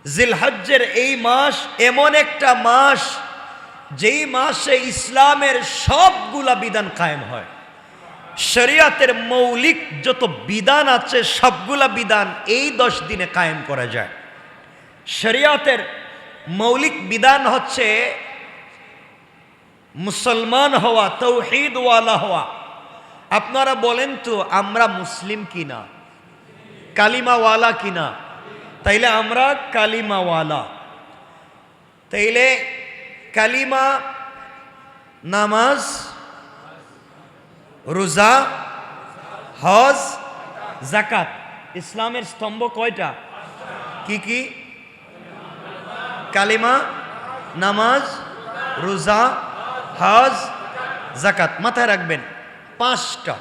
জিলহজ্জের এই মাস এমন একটা মাস যেই মাসে ইসলামের সবগুলা বিধান কায়েম হয়। শরিয়াতের মৌলিক যত বিধান আছে সবগুলা বিধান এই 10 দিনে কায়েম করা যায়। শরিয়াতের মৌলিক বিধান হচ্ছে মুসলমান হওয়া, তৌহিদ ওয়ালা হওয়া। আপনারা বলেন তো আমরা মুসলিম কিনা, কালিমাওয়ালা কিনা? তাইলে আমরা কালিমাওয়ালা। তাইলে কালিমা, নামাজ, রোজা, হজ, যাকাত। ইসলামের স্তম্ভ কয়টা? কি কি? কালিমা, নামাজ, রোজা, হজ, যাকাত। মাথায় রাখবেন 5টা।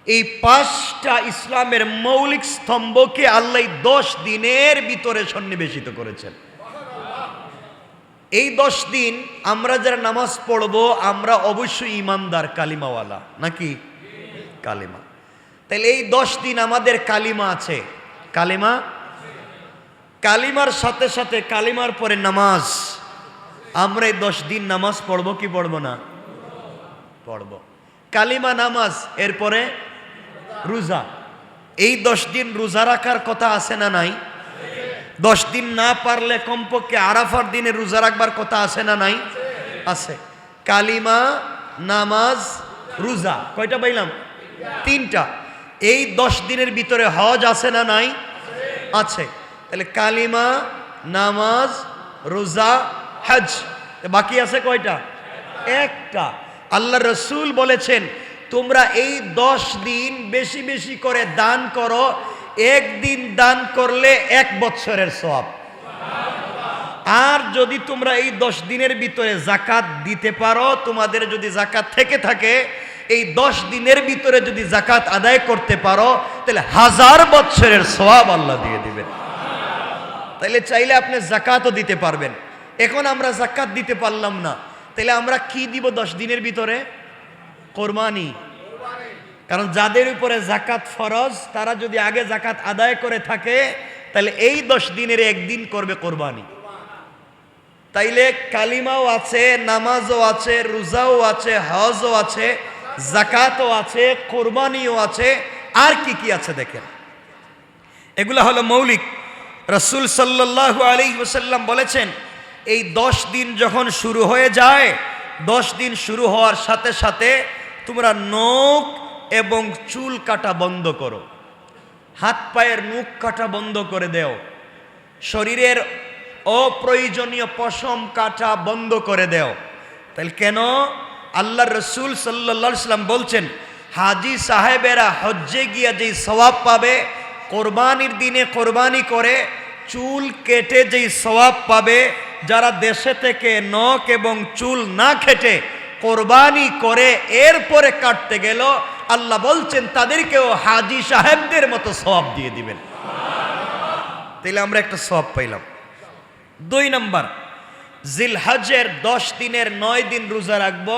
এই 5টা ইসলামের মৌলিক স্তম্ভকে আল্লাহ 10 দিনের ভিতরে সন্নিবেশিত করেছেন। এই 10 দিন আমরা যারা নামাজ পড়ব আমরা অবশ্যই ইমানদার, কালিমাওয়ালা নাকি? কালিমা। তাহলে এই 10 দিন আমাদের কালিমা আছে। কালিমা, কালিমার সাথে সাথে কালিমার পরে নামাজ। আমরা এই 10 দিন নামাজ পড়ব কি পড়ব না? পড়ব। কালিমা, নামাজ, এরপরে রোজা। এই 10 দিন রোজা রাখার কথা আছে না নাই? 10 দিন না পারলে কমপক্ষে আরাফার দিনে রোজা রাখবার কথা আছে না নাই? আছে। কালিমা, নামাজ, রোজা, কয়টা পাইলাম? 3টা। এই 10 দিনের ভিতরে হজ আছে না নাই? আছে। তাহলে কালিমা, নামাজ, রোজা, হজ, বাকি আছে কয়টা? 1টা। আল্লাহ রসুল বলেছেন তোমরা এই 10 দিন বেশি বেশি করে দান করো। 1 দিন দান করলে 1 বছরের সওয়াব। আর যদি তোমরা এই 10 দিনের ভিতরে যাকাত দিতে পারো, তোমাদের যদি যাকাত থেকে থাকে, এই 10 দিনের ভিতরে যদি যাকাত আদায় করতে পারো তাহলে 1000 বছরের সওয়াব আল্লাহ দিয়ে দিবেন। তাইলে চাইলে আপনি যাকাতও দিতে পারবেন। এখন আমরা যাকাত দিতে পারলাম না, তাহলে আমরা কি দিব 10 দিনের ভিতরে? কোরবানি। কারণ যাদের উপরে যাকাত ফরজ তারা যদি আগে যাকাত আদায় করে থাকে তাহলে এই 10 দিনের একদিন করবে কোরবানি। তাইলে কালিমাও আছে, নামাজও আছে, রোজাও আছে, হজও আছে, যাকাতও আছে, কোরবানিও আছে। আর কি কি আছে দেখেন। এগুলো হলো মৌলিক। রাসূল সাল্লাল্লাহু আলাইহি ওয়াসাল্লাম বলেছেন এই 10 দিন যখন শুরু হয়ে যায়, 10 দিন শুরু হওয়ার সাথে সাথে তোমরা নখ এবং চুল কাটা বন্ধ করো, হাত পায়ের নখ কাটা বন্ধ করে দেও, শরীরের অপ্রয়োজনীয় পশম কাটা বন্ধ করে দেও। তাহলে কেন? আল্লাহ রসুল সাল্লাল্লাহু আলাইহি ওয়াসাল্লাম বলছেন হাজি সাহেবেরা হজ্জে গিয়া যেই সওয়াব পাবে, কোরবানির দিনে কোরবানি করে চুল কেটে যেই সওয়াব পাবে, যারা দেশে থেকে নখ এবং চুল না কেটে কোরবানি করে এরপরে কাটতে গেল, আল্লাহ বলছেন তাদেরকেও হাজি সাহেবদের মতো সওয়াব দিয়ে দিবেন। তাইলে আমরা একটা সওয়াব পাইলাম। 2 নাম্বার, জিলহজ্জের 10 দিনের 9 দিন রোজা রাখবো।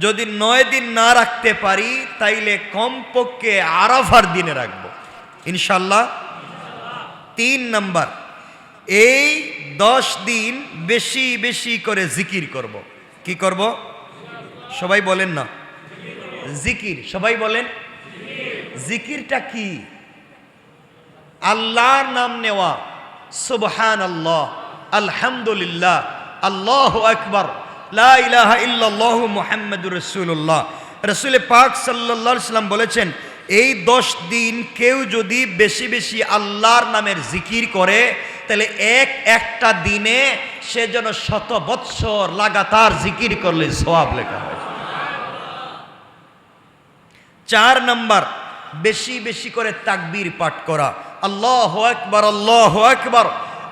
যদি 9 দিন না রাখতে পারি তাইলে কমপক্ষে আরাফার দিনে রাখবো ইনশাল্লাহ। 3 নাম্বার, এই 10 দিন বেশি বেশি করে জিকির করব। কি করব? সবাই বলেন না, জিকির। সবাই বলেন জিকিরটা কি? আল্লাহর নাম নেওয়া। সুবহানাল্লাহ, আলহামদুলিল্লাহ, আল্লাহু আকবার, লা ইলাহা ইল্লাল্লাহু মুহাম্মাদুর রাসূলুল্লাহ। রাসূল পাক সাল্লাল্লাহু আলাইহি ওয়াসাল্লাম বলেছেন এই 10 দিন কেউ যদি বেশি বেশি আল্লাহর নামের জিকির করে তাহলে একটা দিনে সে যেন 100 বৎসর লাগাতার জিকির করলে সওয়াব লেখা হয়। 4 নাম্বার, বেশি বেশি করে তাকবীর পাঠ করা। আল্লাহু আকবার, আল্লাহু আকবার,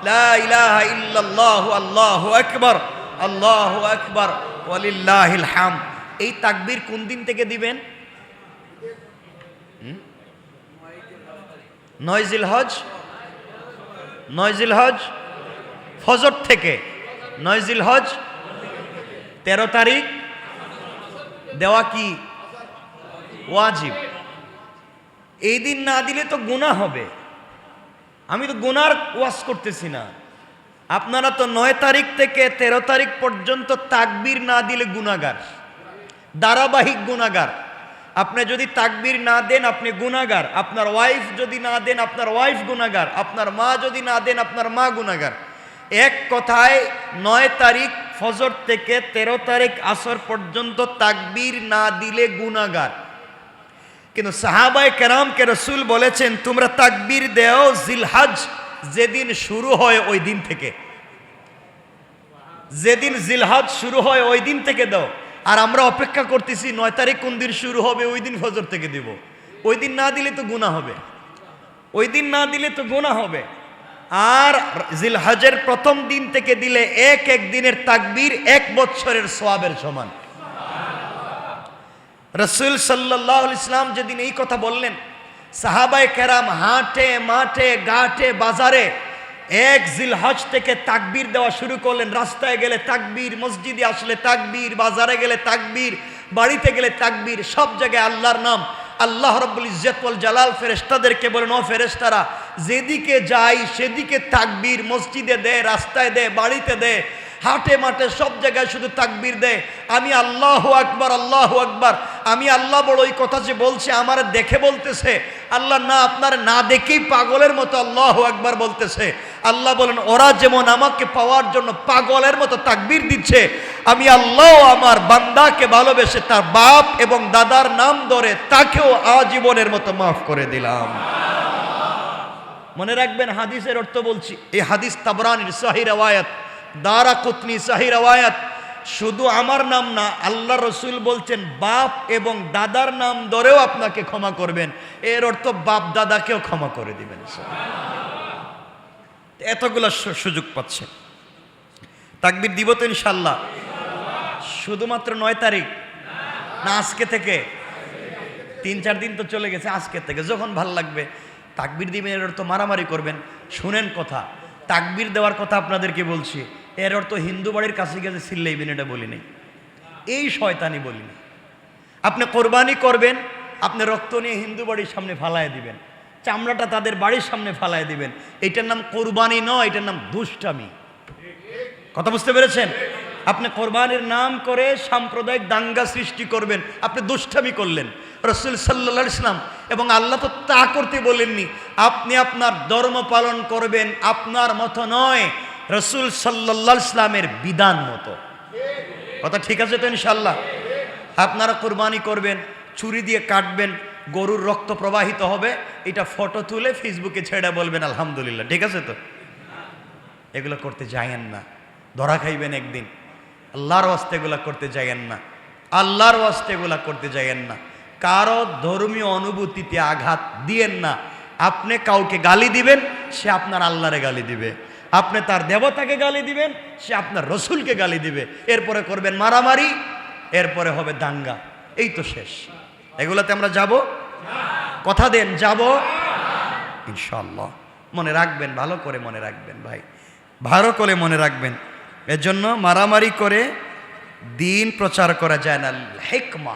লা ইলাহা ইল্লাল্লাহু, আল্লাহু আকবার, আল্লাহু আকবার, ওয়ালিল্লাহিল হামদ। এই তাকবীর কোন দিন থেকে দিবেন? 9 জিলহজ, 9 জিলহজ ফজর থেকে। 9 জিলহজ 13 তারিখ দেওয়া কি ওয়াজিব। এই দিন না দিলে তো গুনাহ হবে। আমি তো গুনার ওয়াজ করতেছি না, আপনারা তো 9 তারিখ থেকে 13 তারিখ পর্যন্ত তাকবীর না দিলে গুনাহগার, ধারাবাহিক গুনাহগার। আপনি যদি তাকবীর না দেন আপনি গুনাহগার, আপনার ওয়াইফ যদি না দেন আপনার ওয়াইফ গুনাহগার, আপনার মা যদি না দেন আপনার মা গুনাহগার। এক কথায় 9 তারিখ ফজর থেকে 13 তারিখ আসর পর্যন্ত তাকবীর না দিলে গুনাহগার। কিন্তু সাহাবায়ে কেরামকে রাসূল বলেছেন তোমরা তাকবীর দাও জিলহজ যেদিন শুরু হয় ওই দিন থেকে, যেদিন জিলহজ শুরু হয় ওই দিন থেকে দাও। আর আমরা অপেক্ষা করতেছি 9 তারিখ কোন দিন শুরু হবে ওই দিন ফজর থেকে দিব। ওই দিন না দিলে তো গুনাহ হবে, ওই দিন না দিলে তো গুনাহ হবে। আর জিলহজের প্রথম দিন থেকে দিলে এক এক দিনের তাকবীর 1 বছরের সওয়াবের সমান। রাসূল সাল্লাল্লাহু আলাইহি ওয়াসাল্লাম যেদিন এই কথা বললেন, সাহাবায়ে কেরাম হাটে মাঠে ঘাটে বাজারে 1 জিলহজ থেকে তাকবীর দেওয়া শুরু করলেন। রাস্তায় গেলে তাকবীর, মসজিদে আসলে তাকবীর, বাজারে গেলে তাকবীর, বাড়িতে গেলে তাকবীর, সব জায়গায় আল্লাহর নাম। আল্লাহ রাব্বুল ইজ্জত ওয়াল জালাল ফেরেশতাদেরকে বলেন, ও ফেরেশতারা যেদিকে যাই সেদিকে তাকবীর, মসজিদে দে, রাস্তায় দে, বাড়িতে দে, হাটে মাঠে সব জায়গায় শুধু তাকবীর দে। আমি আল্লাহু আকবার, আল্লাহু আকবার। আমি আল্লাহ বড়, ওই কথা যে বলছে আমার দেখে বলতেছে? আল্লাহ না, আপনার না দেখেই পাগলের মতো আল্লাহু আকবার বলতেছে। আল্লাহ বলেন ওরা যেমন আমাকে পাওয়ার জন্য পাগলের মতো তাকবীর দিচ্ছে, আমি আল্লাহ আমার বান্দাকে ভালোবেসে তার বাপ এবং দাদার নাম ধরে তাকেও আজীবনের মতো মাফ করে দিলাম। মনে রাখবেন হাদিসের অর্থ বলছি, এই হাদিস তাবরানীর সহিহ riwayat, দারাকুতনি সহিহ riwayat। শুধু আমার নাম না, আল্লাহ রসুল বলছেন বাপ এবং দাদার নাম ধরেও আপনাকে ক্ষমা করবেন। এর অর্থ বাপ দাদাকেও ক্ষমা করে দিবেন। এতগুলো সুযোগ পাচ্ছে, তাকবীর দিব তো ইনশাল্লাহ। শুধুমাত্র 9 তারিখ না, আজকে থেকে 3-4 দিন তো চলে গেছে, আজকে থেকে যখন ভাল লাগবে তাকবীর দিবেন। এর অর্থ মারামারি করবেন? শুনেন কথা, তাকবীর দেওয়ার কথা আপনাদেরকে বলছি, এর অর্থ হিন্দু বাড়ির কাছে গেছে চিল্লাইবেন এটা বলি নাই, এই শয়তানি বলি নাই। আপনি কোরবানি করবেন, আপনি রক্ত নিয়ে হিন্দু বাড়ির সামনে ফালায় দিবেন, চামড়াটা তাদের বাড়ির সামনে ফালায় দিবেন, এটার নাম কোরবানি নয়, এটার নাম দুষ্টামি। কথা বুঝতে পেরেছেন? আপনি কোরবানির নাম করে সাম্প্রদায়িক দাঙ্গা সৃষ্টি করবেন, আপনি দুষ্টামি করলেন। রাসূল সাল্লাল্লাহু আলাইহি ওয়াসাল্লাম এবং আল্লাহ তো তা করতে বলেননি। আপনি আপনার ধর্ম পালন করবেন আপনার মতো নয়, রাসূল সাল্লাল্লাহু আলাইহি ওয়াসাল্লামের বিধান মতো। কথা ঠিক আছে তো ইনশাআল্লাহ? আপনারা কোরবানি করবেন, ছুরি দিয়ে কাটবেন, গরুর রক্ত প্রবাহিত হবে, এটা ফটো তুলে ফেসবুকে ছেড়ে বলবেন আলহামদুলিল্লাহ, ঠিক আছে তো? এগুলো করতে যায়েন না, ধরা খাইবেন একদিন। আল্লাহর ওয়াস্তে এগুলা করতে যায়েন না, আল্লাহর ওয়াস্তে এগুলা করতে যায়েন না। কারো ধর্মীয় অনুভূতিতে আঘাত দিয়েন না। আপনি কাউকে গালি দিবেন, সে আপনার আল্লাহরে গালি দিবে। আপনি তার দেবতাকে গালি দিবেন, সে আপনার রসুলকে গালি দিবে। এরপরে করবেন মারামারি, এরপরে হবে দাঙ্গা, এই তো শেষ। এগুলাতে আমরা যাব? কথা দেন যাব ইনশাআল্লাহ। মনে রাখবেন, ভালো করে মনে রাখবেন ভাই, ভালো করে মনে রাখবেন। এজন্য মারামারি করে দিন প্রচার করা যায় না। হিকমা,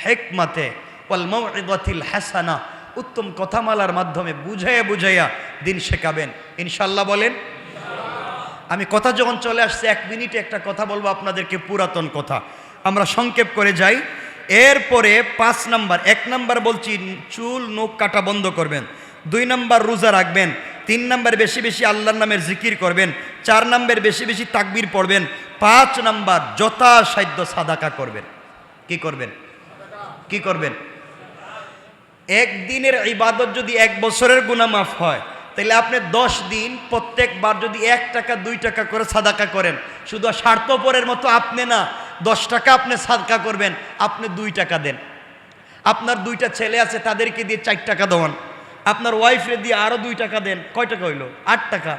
হিকমাতে ওয়াল মাউইযাতিল হাসানা, উত্তম কথামালার মাধ্যমে বুঝাইয়া বুঝাইয়া দিন শেখাবেন ইনশাআল্লাহ। বলেন আমি কথা যখন চলে আসছে 1 মিনিটে একটা কথা বলবো আপনাদেরকে, পুরাতন কথা, আমরা সংক্ষেপ করে যাই। এরপরে 5 নাম্বার, 1 নাম্বার বলছি চুল নখ কাটা বন্ধ করবেন, 2 নাম্বার রোজা রাখবেন, 3 নাম্বার বেশি বেশি আল্লাহর নামের জিকির করবেন, 4 নাম্বার বেশি বেশি তাকবীর পড়বেন, 5 নাম্বার যথাসাধ্য সাদাকা করবেন। কি করবেন? কি করবেন? একদিনের ইবাদত যদি 1 বছরের গুনাহ মাফ হয়, তাহলে আপনি 10 দিন প্রত্যেকবার যদি 1 টাকা 2 টাকা করে সাদাকা করেন, শুধু স্বার্থপরের মতো আপনি না, 10 টাকা আপনি সাদকা করবেন, আপনি 2 টাকা দেন। আপনার 2টা ছেলে আছে, তাদেরকে দিয়ে 4 টাকা দেওয়ান। আপনার ওয়াইফরে দিয়ে আরো 2 টাকা দেন, কয় টাকা হইল? 8 টাকা।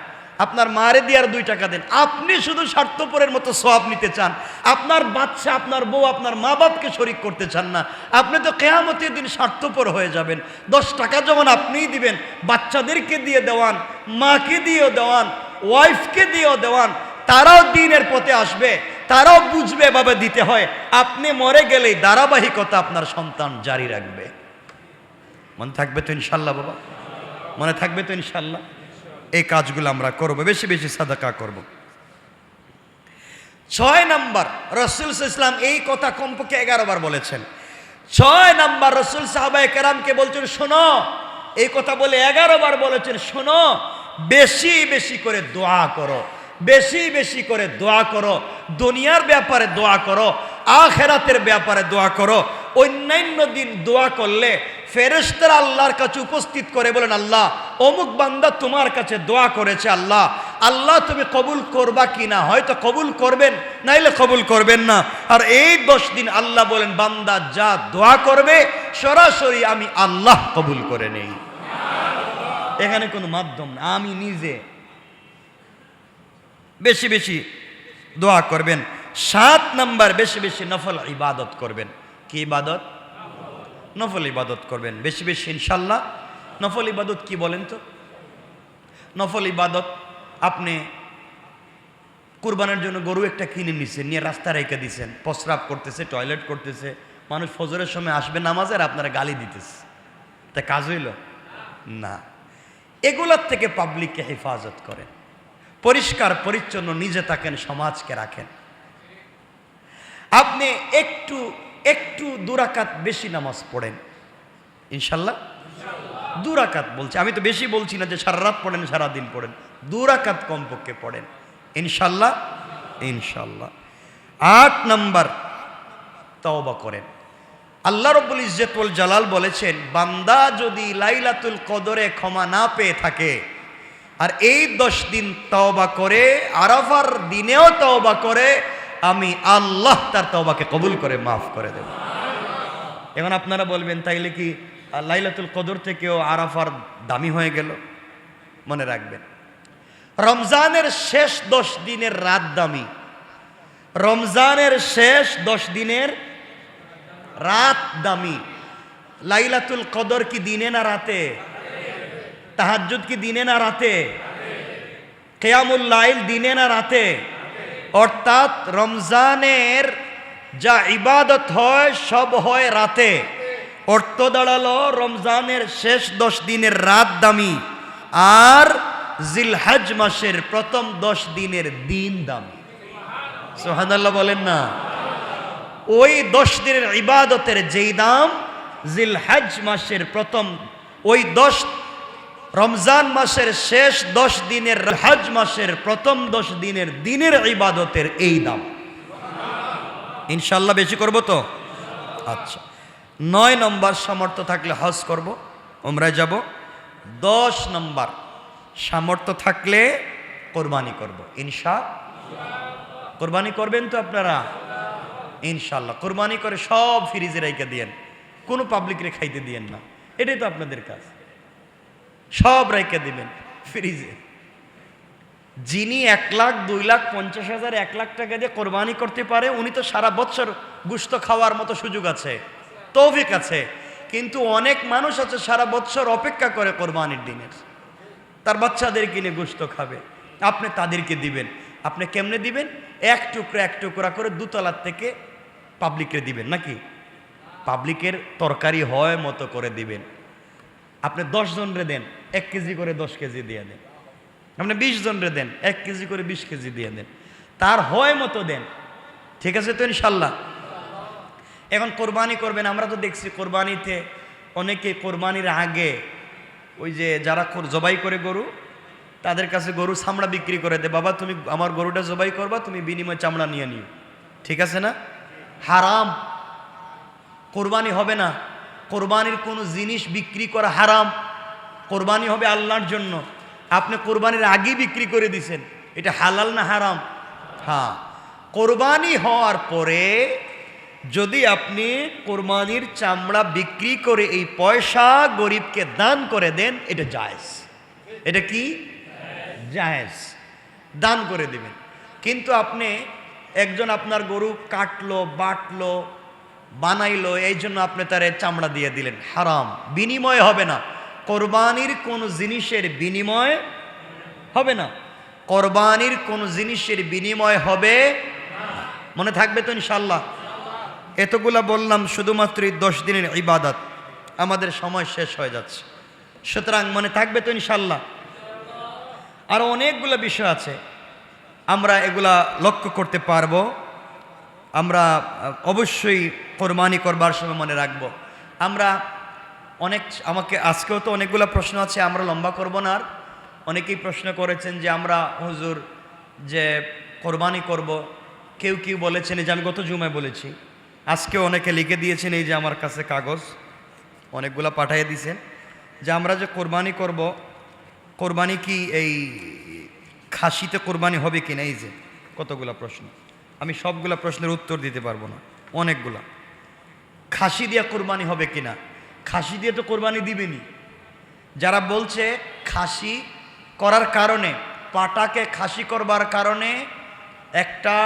আপনার মারে দিয়ে আর 2 টাকা দেন। আপনি শুধু স্বার্থপরের মতো সওয়াব নিতে চান, আপনার বাচ্চা, আপনার বউ, আপনার মা বাপকে শরীক করতে চান না। আপনি তো কিয়ামতের দিন স্বার্থপর হয়ে যাবেন। 10 টাকা যখন আপনিই দিবেন, বাচ্চাদেরকে দিয়ে দেওয়ান, মাকে দিয়েও দেওয়ান, ওয়াইফকে দিয়েও দেওয়ান, তারাও দিনের পথে আসবে, তারাও বুঝবে এভাবে দিতে হয়। আপনি মরে গেলেই ধারাবাহিকতা আপনার সন্তান জারি রাখবে। মনে থাকবে তো ইনশাল্লাহ বাবা? মনে থাকবে তো ইনশাল্লাহ? এই কাজগুলো আমরা করব, বেশি বেশি সাদাকা করব। 6 নাম্বার, রাসূল সাল্লাল্লাহু আলাইহি ওয়াসাল্লাম এই কথা কমপক্ষে 11 বার বলেছেন। 6 নাম্বার, রাসূল সাহাবায়ে কেরামকে বলছেন, শোনো, এই কথা বলে 11 বার বলেছেন, শোনো, বেশি বেশি করে দোয়া করো, বেশি বেশি করে দোয়া করো, দুনিয়ার ব্যাপারে দোয়া করো, আখিরাতের ব্যাপারে দোয়া করো। অন্যান্য দিন দোয়া করলে ফেরেশতারা আল্লাহর কাছে উপস্থিত করে বলেন, আল্লাহ অমুক বান্দা তোমার কাছে দোয়া করেছে, আল্লাহ আল্লাহ তুমি কবুল করবা কিনা, হয়তো কবুল করবেন, নাইলে কবুল করবেন না। আর এই 10 দিন আল্লাহ বলেন, বান্দা যা দোয়া করবে সরাসরি আমি আল্লাহ কবুল করে নেই। এখানে কোনো মাধ্যম না, আমি নিজে। বেশি বেশি দোয়া করবেন। 7 নাম্বার, বেশি বেশি নফল ইবাদত করবেন। কি ইবাদত? নফল ইবাদত করবেন বেশি বেশি ইনশাল্লাহ। নফল ইবাদত কি বলেন তো? নফল ইবাদত, আপনি কুরবানের জন্য গরু একটা কিনে নিছেন, নিয়ে রাস্তা রেখে দিছেন, প্রস্রাব করতেছে, টয়লেট করতেছে, মানুষ ফজরের সময় আসবে নামাজে আর আপনারা গালি দিতেছে, তা কাজ হইল না। এগুলোর থেকে পাবলিককে হেফাজত করেন, পরিষ্কার পরিচ্ছন্ন নিজে থাকেন, সমাজকে রাখেন। আপনি একটু একটু 2 রাকাত বেশি নামাজ পড়েন ইনশাল্লাহ। 2 রাকাত বলছি, আমি তো বেশি বলছি না যে সারা রাত পড়েন, সারাদিন পড়েন, 2 রাকাত কমপক্ষে পড়েন ইনশাল্লাহ ইনশাল্লাহ। 8 নাম্বার, তওবা করেন। আল্লাহ রাব্বুল ইজ্জত ওয়াল জালাল বলেছেন, বান্দা যদি লাইলাতুল কদরে ক্ষমা না পেয়ে থাকে আর এই 10 দিন তওবা করে, আরাফার দিনেও তওবা করে, আমি আল্লাহ তার তওবাকে কবুল করে মাফ করে দেব। এখন আপনারা বলবেন, তাইলে কি লাইলাতুল কদর থেকেও আরাফার দামি হয়ে গেল? মনে রাখবেন, রমজানের শেষ 10 দিনের রাত দামি। রমজানের শেষ 10 দিনের রাত দামি। লাইলাতুল কদর কি দিনে না রাতে? তাহাজ্জুদ কি দিনে না রাতে? কিয়ামুল লাইল দিনে না রাতে? অর্থাৎ রমজানের যা ইবাদত হয় সব হয় রাতে। অর্থ দাঁড়ালো, রমজানের শেষ 10 দিনের রাত দামি, আর জিলহজ মাসের প্রথম 10 দিনের দিন দামি। সুবহানাল্লাহ বলেন না? ওই 10 দিনের ইবাদতের যেই দাম, জিলহজ মাসের প্রথম ওই 10 রমজান মাসের শেষ 10 দিনের, হজ মাসের প্রথম 10 দিনের দিনের ইবাদতের এই দাম। ইনশাল্লাহ বেশি করব তো? আচ্ছা। 9 নম্বর, সামর্থ্য থাকলে হজ করব, উমরায় যাব। 10 নম্বর, সামর্থ্য থাকলে কোরবানি করব কোরবানি করবেন তো আপনারা ইনশাল্লাহ। কোরবানি করে সব ফ্রিজে রেখে দিয়েন, কোনো পাবলিকরে খাইতে দিয়েন না, এটাই তো আপনাদের কাজ। সব রেখে দিবেন ফ্রিজে। যিনি 1 লাখ 2 লাখ 50,000 1 লাখ টাকা দিয়ে কোরবানি করতে পারে, উনি তো সারা বছর গোশত খাওয়ার মতো সুযোগ আছে, তৌফিক আছে। কিন্তু অনেক মানুষ আছে সারা বছর অপেক্ষা করে কোরবানির দিনের, তার বাচ্চাদের কিনে গোশত খাবে, আপনি তাদেরকে দিবেন। আপনি কেমনে দিবেন? 1 টুকরা 1 টুকরা করে 2 তলার থেকে পাবলিককে দিবেন, নাকি পাবলিকের তরকারি হয় মতো করে দিবেন। আপনি 10 জনরে দেন, 1 কেজি করে 10 কেজি দিয়ে দেন। আপনি 20 জনরে দেন, 1 কেজি করে 20 কেজি দিয়ে দেন, তার হয় মতো দেন। ঠিক আছে তো ইনশাল্লাহ? এখন কোরবানি করবেন। আমরা তো দেখছি কোরবানিতে অনেকে কোরবানির আগে ওই যে যারা জবাই করে গরু, তাদের কাছে গরু চামড়া বিক্রি করে দেয়। বাবা তুমি আমার গরুটা জবাই করবা, তুমি বিনিময়ে চামড়া নিয়ে নিও। ঠিক আছে না? হারাম, কোরবানি হবে না। কোরবানির কোনো জিনিস বিক্রি করা হারাম। কোরবানি হবে আল্লাহর জন্য। আপনি কোরবানির আগেই বিক্রি করে দিছেন, এটা হালাল না হারাম? হ্যাঁ। কোরবানি হওয়ার পরে যদি আপনি কোরবানির চামড়া বিক্রি করে এই পয়সা গরিবকে দান করে দেন, এটা জায়েজ। এটা কি? জায়েজ, দান করে দিবেন। কিন্তু আপনি একজন আপনার গরু কাটলো, বাটলো, বানাইলো, এই জন্য আপনি তার চামড়া দিয়ে দিলেন, হারাম। বিনিময় হবে না। কোরবানির কোন জিনিসের বিনিময় হবে না। কোরবানির কোন জিনিসের বিনিময় হবে না। মনে থাকবে তো ইনশাল্লাহ? এতগুলা বললাম শুধুমাত্র 10 দিনের ইবাদত। আমাদের সময় শেষ হয়ে যাচ্ছে, সুতরাং মনে থাকবে তো ইনশাল্লাহ? আরও অনেকগুলো বিষয় আছে, আমরা এগুলা লক্ষ্য করতে পারবো। আমরা অবশ্যই কোরবানি করবার সময় মনে রাখবো। আমরা আমাকে আজকেও তো অনেকগুলো প্রশ্ন আছে, আমরা লম্বা করব না। আর অনেকেই প্রশ্ন করেছেন যে আমরা হুজুর যে কোরবানি করব, কেউ কেউ বলেছেন, এই যে আমি গত জুমায় বলেছি, আজকেও অনেকে লিখে দিয়েছেন, এই যে আমার কাছে কাগজ অনেকগুলো পাঠিয়ে দিয়েছেন, যে আমরা যে কোরবানি করব, কোরবানি কি এই খাসিতে কোরবানি হবে কিনা। এই যে কতগুলো প্রশ্ন, আমি সবগুলা প্রশ্নের উত্তর দিতে পারবো না, অনেকগুলা। খাসি দিয়ে কোরবানি হবে কিনা, খাসি দিয়ে তো কোরবানি দিবেনি। যারা বলছে খাসি করার কারণে, পাটাকে খাসি করবার কারণে একটা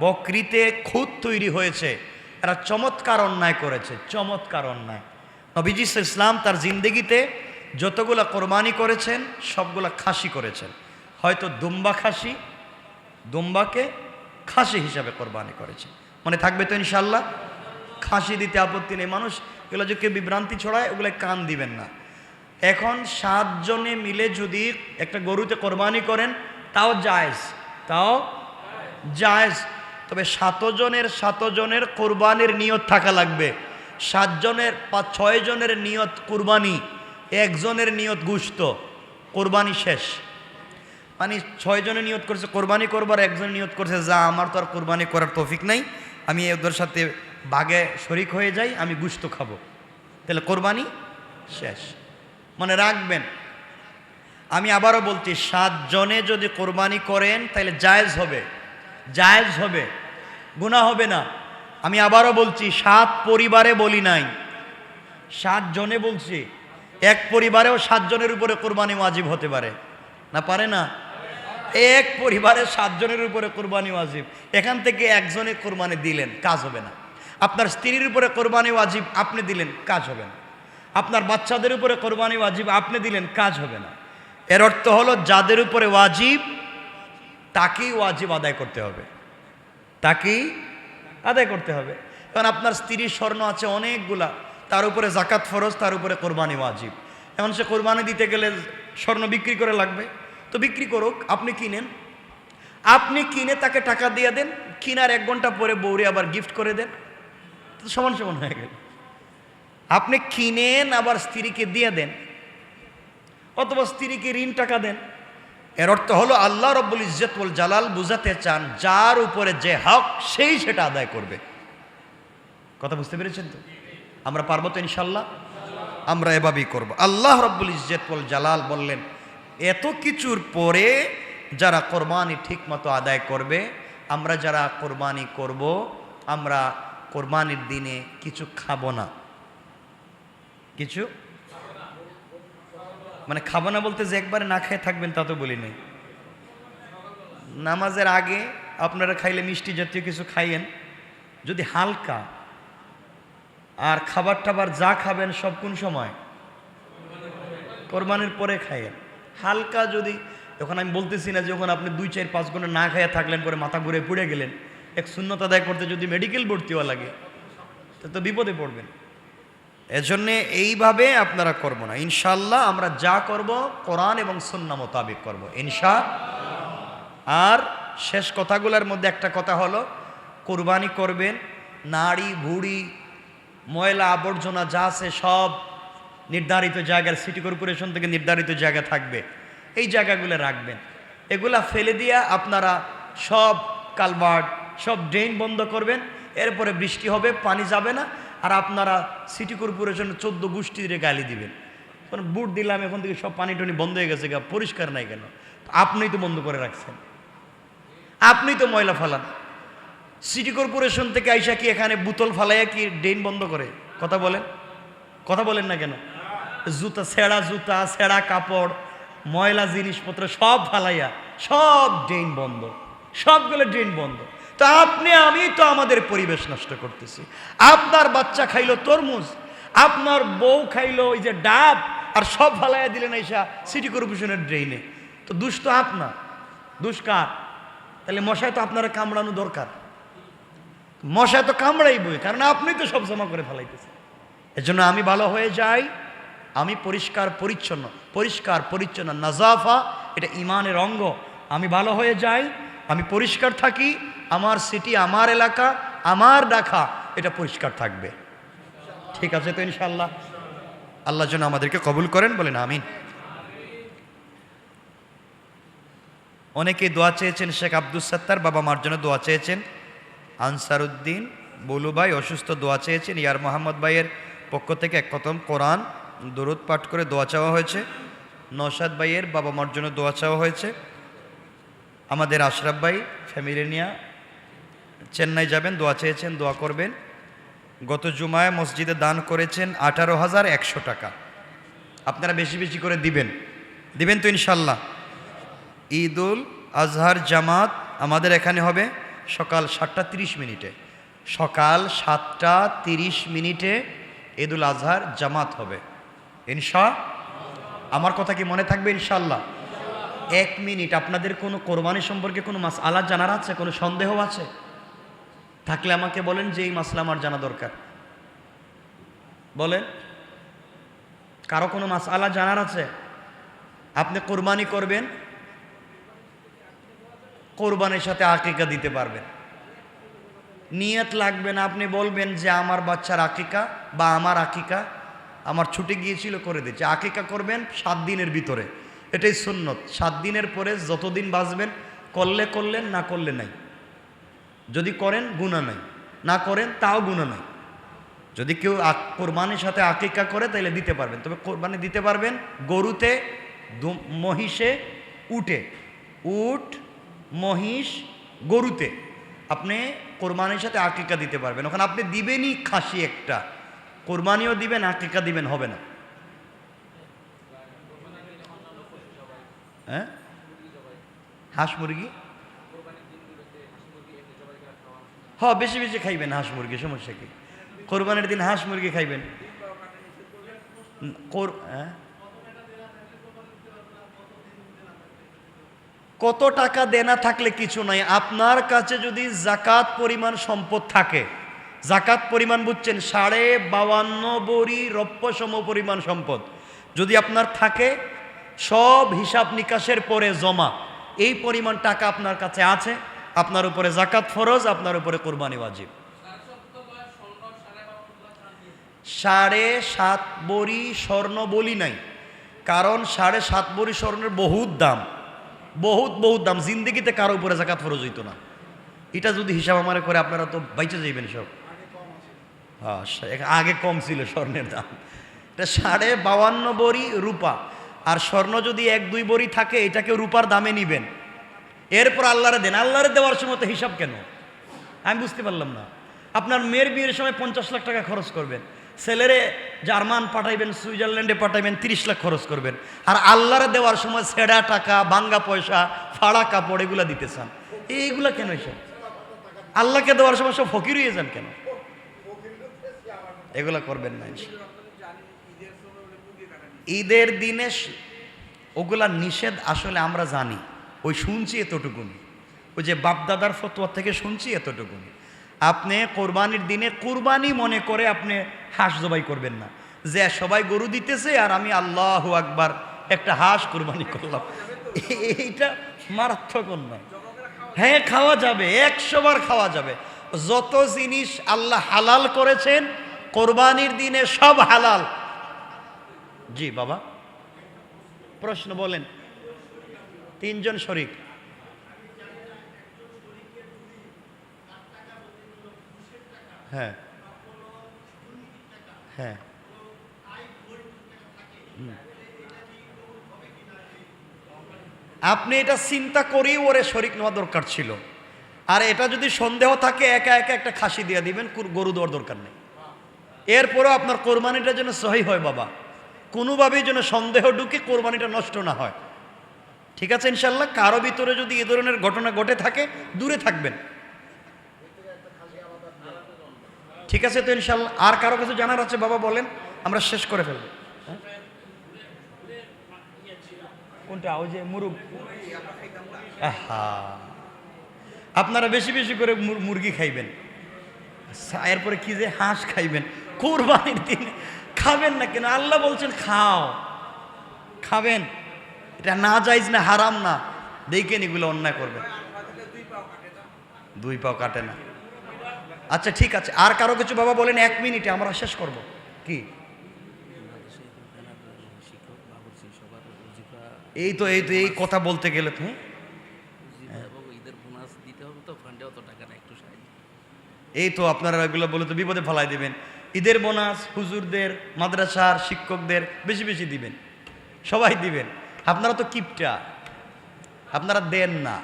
বকরিতে খুঁত তৈরি হয়েছে, এরা চমৎকার অন্যায় করেছে, চমৎকার অন্যায়। নবীজি ইসলাম তার জিন্দেগিতে যতগুলা কোরবানি করেছেন সবগুলা খাসি করেছেন। হয়তো দুম্বা খাসি, দুম্বাকে খাসি হিসাবে কোরবানি করেছে, মনে থাকবে তো ইনশাল্লাহ। খাসি দিতে আপত্তি নেই, মানুষ এগুলো যে কেউ বিভ্রান্তি ছড়ায় ওগুলো কান দিবেন না। এখন 7 জনে মিলে যদি একটা গরুতে কোরবানি করেন তাও জায়েজ, তাও জায়েজ। তবে 7 জনের কোরবানির নিয়ত থাকা লাগবে। 7 জনের 6 জনের নিয়ত কোরবানি, একজনের নিয়ত গুস্ত, কোরবানি শেষ। মানে 6 জনের নিয়ত করছে কোরবানি করবার, একজন নিয়ত করছে যা আমার তো আর কোরবানি করার তৌফিক নাই, আমি ওদের সাথে বাগে শরিক হয়ে যাই, আমি গুস্ত খাবো, তাহলে কোরবানি শেষ। মনে রাখবেন, আমি আবারও বলছি, 7 জনে যদি কোরবানি করেন তাহলে জায়েজ হবে, জায়েজ হবে, গুনাহ হবে না। আমি আবারও বলছি, 7 পরিবারে বলি নাই, 7 জনে বলছি। এক পরিবারেও 7 জনের উপরে কোরবানি ওয়াজিব হতে পারে না, পারে না? এক পরিবারে 7 জনের উপরে কোরবানি ওয়াজিব, এখান থেকে একজনে কোরবানি দিলেন, কাজ হবে না। আপনার স্ত্রীর উপরে কোরবানি ওয়াজিব, আপনি দিলেন, কাজ হবে না। আপনার বাচ্চাদের উপরে কোরবানি ওয়াজিব, আপনি দিলেন, কাজ হবে না। এর অর্থ হলো যাদের উপরে ওয়াজিব তাকেই ওয়াজিব আদায় করতে হবে, তাকেই আদায় করতে হবে। কারণ আপনার স্ত্রীর স্বর্ণ আছে অনেকগুলা, তার উপরে জাকাত ফরজ, তার উপরে কোরবানি ওয়াজিব। এখন সে কোরবানি দিতে গেলে স্বর্ণ বিক্রি করে লাগবে, তো বিক্রি করুক, আপনি কিনেন, আপনি কিনে তাকে টাকা দিয়ে দেন, কিনার 1 ঘন্টা পরে বউরে আবার গিফট করে দেন, তো সমান সমান হয়ে গেল। আপনি কিনেন আবার স্ত্রীকে দিয়ে দেন, অথবা স্ত্রীকে ঋণ টাকা দেন। এর অর্থ হলো আল্লাহ রব্বুল ইজ্জত ওয়াল জালাল বুঝাতে চান, যার উপরে যে হক সেই সেটা আদায় করবে। কথা বুঝতে পেরেছেন তো? আমরা পারবো তো ইনশাল্লাহ, আমরা এভাবেই করব। আল্লাহ রব্বুল ইজ্জত ওয়াল জালাল বললেন, এত কিছুর পরে যারা কোরবানি ঠিক মতো আদায় করবে, আমরা যারা কোরবানি করব, আমরা কোরবানির দিনে কিছু খাবো না। কিছু মানে খাবো না বলতে যে একবারে না খেয়ে থাকবেন তা তো বলি নাই। নামাজের আগে আপনারা খাইলে মিষ্টি জাতীয় কিছু খাইয়েন যদি হালকা, আর খাবার টাবার যা খাবেন সব কোন সময়? কোরবানির পরে খাইয়েন। হালকা যদি, এখন আমি বলতেছি না যে যখন আপনি 2, 4, 5 ঘন্টা না খাইয়া থাকলেন, পরে মাথা ঘুরে পুড়ে গেলেন, এক সুন্নত আদায় করতে যদি মেডিকেল ভর্তি হওয়া লাগে তো বিপদে পড়বেন। এজন্যে এইভাবে আপনারা করবো না। ইনশাল্লাহ আমরা যা করব কোরআন এবং সুন্নাহ মোতাবেক করব আর শেষ কথাগুলোর মধ্যে একটা কথা হলো, কোরবানি করবেন, নাড়ি ভুড়ি ময়লা আবর্জনা যা আছে সব নির্ধারিত জায়গার, সিটি কর্পোরেশন থেকে নির্ধারিত জায়গা থাকবে, এই জায়গাগুলো রাখবেন। এগুলা ফেলে দিয়া আপনারা সব কালভার্ট, সব ড্রেন বন্ধ করবেন। এরপরে বৃষ্টি হবে, পানি যাবে না, আর আপনারা সিটি কর্পোরেশনের 14 গোষ্ঠীর গালি দিবেন, কারণ বুট দিলাম, এখন থেকে সব পানি টনি বন্ধ হয়ে গেছে, পরিষ্কার নাই কেন? আপনিই তো বন্ধ করে রাখছেন, আপনি তো ময়লা ফালান। সিটি কর্পোরেশন থেকে আইসা কি এখানে বোতল ফালাইয়া কি ড্রেন বন্ধ করে? কথা বলেন, কথা বলেন না কেন? জুতা, ছেঁড়া কাপড়, ময়লা জিনিসপত্র সব ফালাইয়া সব ড্রেন বন্ধ, সবগুলো ড্রেন বন্ধ। তো আপনি আমি তো আমাদের পরিবেশ নষ্ট করতেছি। আপনার বাচ্চা খাইলো তরমুজ, আপনার বউ খাইলো ওই যে ডাব, আর সব ফালাইয়া দিলেন আইসা সিটি কর্পোরেশনের ড্রেনে। তো দোষ তো আপনার, দোষ কার? তাহলে মশায় তো আপনারা কামড়ানো দরকার, মশায় তো কামড়াইবই, কারণ আপনি তো সব জমা করে ফেলাইতেছেন। এজন্য আমি ভালো হয়ে যাই, আমি পরিষ্কার পরিচ্ছন্ন, নাজাফা এটা ইমানের অঙ্গ। আমি ভালো হয়ে যাই, আমি পরিষ্কার থাকি, আমার সিটি, আমার এলাকা, আমার ডাকা এটা পরিষ্কার থাকবে। ঠিক আছে তো ইনশাআল্লাহ? আল্লাহ যেন আমাদেরকে কবুল করেন, বলেন আমিন। অনেকে দোয়া চেয়েছেন, শেখ আব্দুল সত্তার বাবা মার জন্য দোয়া চেয়েছেন, আনসারউদ্দিন বলু ভাই অসুস্থ দোয়া চেয়েছেন, ইয়ার মোহাম্মদ ভাইয়ের পক্ষ থেকে এক খতম কোরআন দরুদ পাঠ করে দোয়া চাওয়া হয়েছে, নওশাদ ভাইয়ের বাবা মার জন্য দোয়া চাওয়া হয়েছে, আমাদের আশরাফ ভাই ফ্যামিলি নিয়ে চেন্নাই যাবেন, দোয়া চেয়েছেন, দোয়া করবেন। গত জুমায় মসজিদে দান করেছেন 18,100 টাকা। আপনারা বেশি বেশি করে দিবেন, দিবেন তো ইনশাল্লাহ? ঈদুল আজহার জামাত আমাদের এখানে হবে সকাল 7:30 সকাল 7:30 ঈদুল আজহার জামাত হবে আমার কথা কি মনে থাকবে ইনশাল্লাহ? 1 মিনিট, আপনাদের কোনো কোরবানি সম্পর্কে কোনো মাসআলা জানার আছে, কোনো সন্দেহ আছে? থাকলে আমাকে বলেন যে এই মাসলা আমার জানা দরকার। বলেন, কারো কোনো মাসআলা জানার আছে? আপনি কোরবানি করবেন, কোরবানির সাথে আকিকা দিতে পারবেন, নিয়ত লাগবে না। আপনি বলবেন যে আমার বাচ্চার আকিকা বা আমার আকিকা, আমার ছুটে গিয়েছিল করে দিচ্ছে। আকিকা করবেন 7 দিনের ভিতরে, এটাই সুন্নত। 7 দিনের পরে যতদিন বাঁচবেন করলে করলেন, না করলে নাই। যদি করেন গুনাহ নাই, না করেন তাও গুনাহ নাই। যদি কেউ কোরবানির সাথে আকিকা করে তাহলে দিতে পারবেন। তবে কোরবানি দিতে পারবেন গরুতে, মহিষে, উটে, উট, মহিষ, গরুতে আপনি কোরবানির সাথে আকিকা দিতে পারবেন। ওখানে আপনি দিবেনই খাসি একটা, কোরবানিও দিবেন, আকিকা দিবেন, হবে না। হ্যাঁ, হাঁস মুরগি, হ্যাঁ বেশি বেশি খাইবেন হাঁস মুরগি, সমস্যা কি? কোরবানির দিন হাঁস মুরগি খাইবেন। কত টাকা দেনা থাকলে কিছু নাই। আপনার কাছে যদি জাকাত পরিমাণ সম্পদ থাকে, জাকাত পরিমাণ বুঝছেন 52.5 বড়ি রৌপ্য সম পরিমাণ সম্পদ যদি আপনার থাকে, সব হিসাব নিকাশের পরে জমা, এই পরিমাণ টাকা আপনার কাছে আছে, আপনার উপরে জাকাত ফরজ, আপনার উপরে কোরবানি ওয়াজিব। 7.5 বড়ি স্বর্ণ বলি নাই, কারণ 7.5 বড়ি স্বর্ণের বহুত দাম, বহুত বহুত দাম। জিন্দেগিতে কারো উপরে জাকাত ফরজ হইতো না। এটা যদি হিসাব আমার করে আপনারা তো বাইচে যাইবেন সব। হ্যাঁ, আগে কম ছিল স্বর্ণের দাম। এটা 52.5 বড়ি রূপা, আর স্বর্ণ যদি 1-2 বড়ি থাকে এটাকে রূপার দামে নিবেন। এরপর আল্লাহরে দেন। আল্লাহরে দেওয়ার সময় তো হিসাব কেন আমি বুঝতে পারলাম না। আপনার মেয়ের বিয়ের সময় 50 লাখ টাকা খরচ করবেন, ছেলেরে জার্মান পাঠাইবেন, সুইজারল্যান্ডে পাঠাইবেন, 30 লাখ খরচ করবেন, আর আল্লাহরে দেওয়ার সময় ছেঁড়া টাকা, ভাঙ্গা পয়সা, ফাড়া কাপড় এগুলা দিতে চান। এইগুলা কেন? এসব আল্লাহকে দেওয়ার সময় সব ফকির হয়ে যান কেন? এগুলা করবেন না। ঈদের দিনে ওগুলা নিষেধ, আসলে আমরা জানি, ওই শুনছি এতটুকুনি, ওই যে বাপদাদার ফতোয়া থেকে শুনছি এতটুকুনি। আপনি কোরবানির দিনে কুরবানি মনে করে আপনি হাঁস জবাই করবেন না, যে সবাই গরু দিতেছে আর আমি আল্লাহু আকবার একটা হাঁস কুরবানি করলাম, এইটা মারাত্মক নয়। হ্যাঁ, খাওয়া যাবে, 100 বার খাওয়া যাবে। যত জিনিস আল্লাহ হালাল করেছেন কোরবানির দিনে সব হালাল। জি বাবা, প্রশ্ন বলেন। 3 জন শরীক, হ্যাঁ হ্যাঁ, আপনি এটা চিন্তা করেই ওরে শরীক নেওয়া দরকার ছিল। আর এটা যদি সন্দেহ থাকে একা একা একটা খাসি দিয়ে দিবেন, গরু দেওয়ার দরকার নেই। এরপরেও আপনার কোরবানিটা যেন সহি হয় বাবা, কোনোভাবেই যেন সন্দেহ ঢুকে কোরবানিটা নষ্ট না হয়। ঠিক আছে ইনশাল্লাহ? কারো ভিতরে যদি এ ধরনের ঘটনা ঘটে থাকে দূরে থাকবেন। ঠিক আছে তো ইনশাল্লাহ? আর কারো কিছু জানার আছে বাবা বলেন, আমরা শেষ করে ফেলব। কোনটা? ওই যে মুরগ। আপনারা বেশি বেশি করে মুরগি খাইবেন, এরপরে কি যে হাঁস খাইবেন কোরবানির দিনে। খাবেন না কেন? আল্লাহ বলছেন খাও, খাবেন। এটা না জায়েজ না হারাম না, দেখেন এগুলো অন্যায় করবে। 2 পাও কাটে না। আচ্ছা ঠিক আছে, আর কারো কিছু বাবা বলেন, 1 মিনিটে আমরা শেষ করব। কি এই তো এই কথা বলতে গেলে তো এই তো আপনারা এগুলো বলে তো বিপদে ফেলাই দিবেন। ঈদের বোনাস হুজুরদের, মাদ্রাসার শিক্ষকদের বেশি বেশি দিবেন, সবাই দিবেন। আপনারা তো কিপটা, আপনারা দেন না,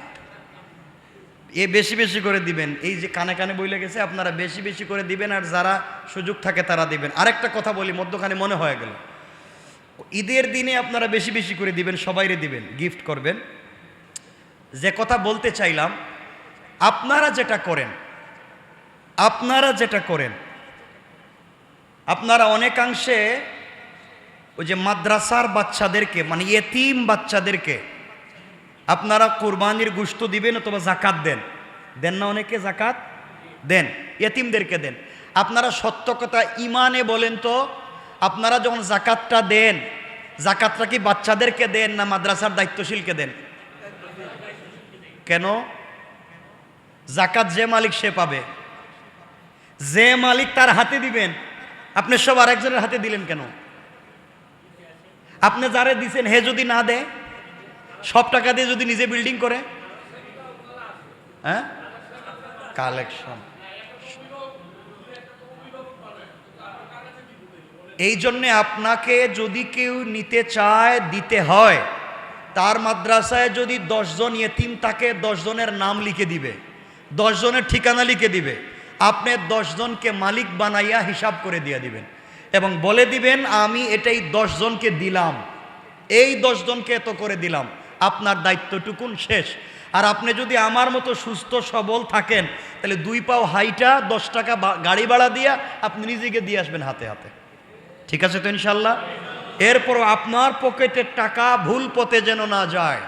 বেশি বেশি করে দিবেন। এই যে কানে কানে বইলে গেছে, আপনারা বেশি বেশি করে দিবেন, আর যারা সুযোগ থাকে তারা দিবেন। আরেকটা কথা বলি, মধ্যখানে মনে হয়ে গেল, ঈদের দিনে আপনারা বেশি বেশি করে দিবেন, সবাইরে দিবেন, গিফট করবেন। যে কথা বলতে চাইলাম, আপনারা যেটা করেন আপনারা অনেকাংশে ওই যে মাদ্রাসার বাচ্চাদেরকে, মানে ইয়েতিম বাচ্চাদেরকে আপনারা কুরবানির গোশত দিবেন অথবা জাকাত দেন না? অনেকে জাকাত দেন, ইয়েতিমদেরকে দেন। আপনারা সত্য কথা ইমানে বলেন তো, আপনারা যখন জাকাতটা দেন, জাকাতটা কি বাচ্চাদেরকে দেন না মাদ্রাসার দায়িত্বশীলকে দেন? কেন? জাকাত যে মালিক সে পাবে, যে মালিক তার হাতে দিবেন। আপনি সব আরেকজনের হাতে দিলেন কেন? আপনি যারে দিছেন হে যদি না দেয়, সব টাকা দিয়ে যদি নিজে বিল্ডিং করে, হ্যাঁ কালেকশন। এই জন্যে আপনাকে যদি কেউ নিতে চায়, দিতে হয়, তার মাদ্রাসায় যদি 10 জন ইয়েতিম থাকে, 10 জনের নাম লিখে দিবে, 10 জনের ঠিকানা লিখে দিবে। আপনি 10 জনকে মালিক বানাইয়া হিসাব করে দিয়ে দিবেন এবং বলে দিবেন আমি এটাই 10 জনকে দিলাম, এই 10 জনকে এত করে দিলাম। আপনার দায়িত্বটুকুন শেষ। আর আপনি যদি আমার মতো সুস্থ সবল থাকেন, তাহলে 2 পাও হাইটা 10 টাকা গাড়ি ভাড়া দিয়া আপনি নিজেকে দিয়ে আসবেন হাতে হাতে। ঠিক আছে তো ইনশাল্লাহ? এরপর আপনার পকেটের টাকা ভুল পথে যেন না যায়,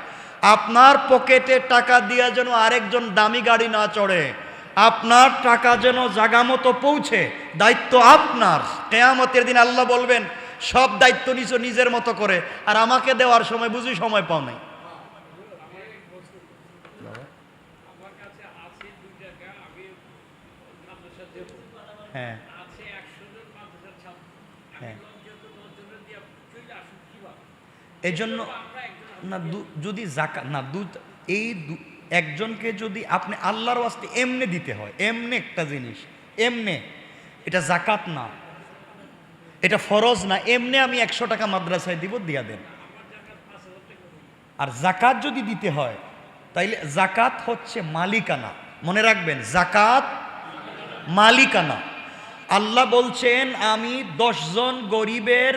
আপনার পকেটের টাকা দিয়া যেন আরেকজন দামি গাড়ি না চড়ে, আপনার টাকা যেন জাগা মতো পৌঁছে। দায়িত্ব আপনার। কিয়ামতের দিন আল্লাহ বলবেন সব দায়িত্ব নিছো নিজের মতো করে, আর আমাকে দেওয়ার সময় বুঝি সময় পাও নাই। হ্যাঁ হ্যাঁ, এই জন্য না, যদি জাকাত না, একজনকে যদি আপনি আল্লাহর ওয়াস্তে এমনে দিতে হয়, এমনে একটা জিনিস, এমনে, এটা জাকাত না, এটা ফরজ না, এমনে আমি 100 টাকা মাদ্রাসায় দিব, দিয়া দেন। আর জাকাত যদি দিতে হয়, তাইলে জাকাত হচ্ছে মালিকানা, মনে রাখবেন, জাকাত মালিকানা। আল্লাহ বলছেন আমি 10 জন গরিবের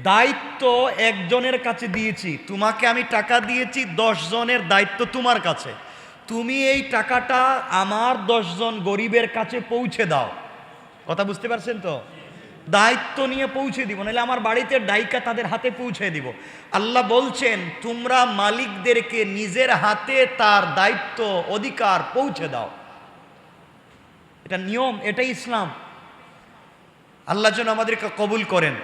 দায়িত্ব একজনের কাছে দিয়েছি, তোমাকে আমি টাকা দিয়েছি, 10 জনের দায়িত্ব তোমার কাছে, তুমি এই টাকাটা আমার 10 জন গরিবের কাছে পৌঁছে দাও। কথা বুঝতে পারছেন তো? দায়িত্ব নিয়ে পৌঁছে দিব, নাহলে আমার বাড়িতে ডাইকা তাদের হাতে পৌঁছে দিব। আল্লাহ বলছেন তোমরা মালিকদেরকে নিজের হাতে তার দায়িত্ব অধিকার পৌঁছে দাও। এটা নিয়ম, এটাই ইসলাম। আল্লাহ যেন আমাদেরকে কবুল করেন।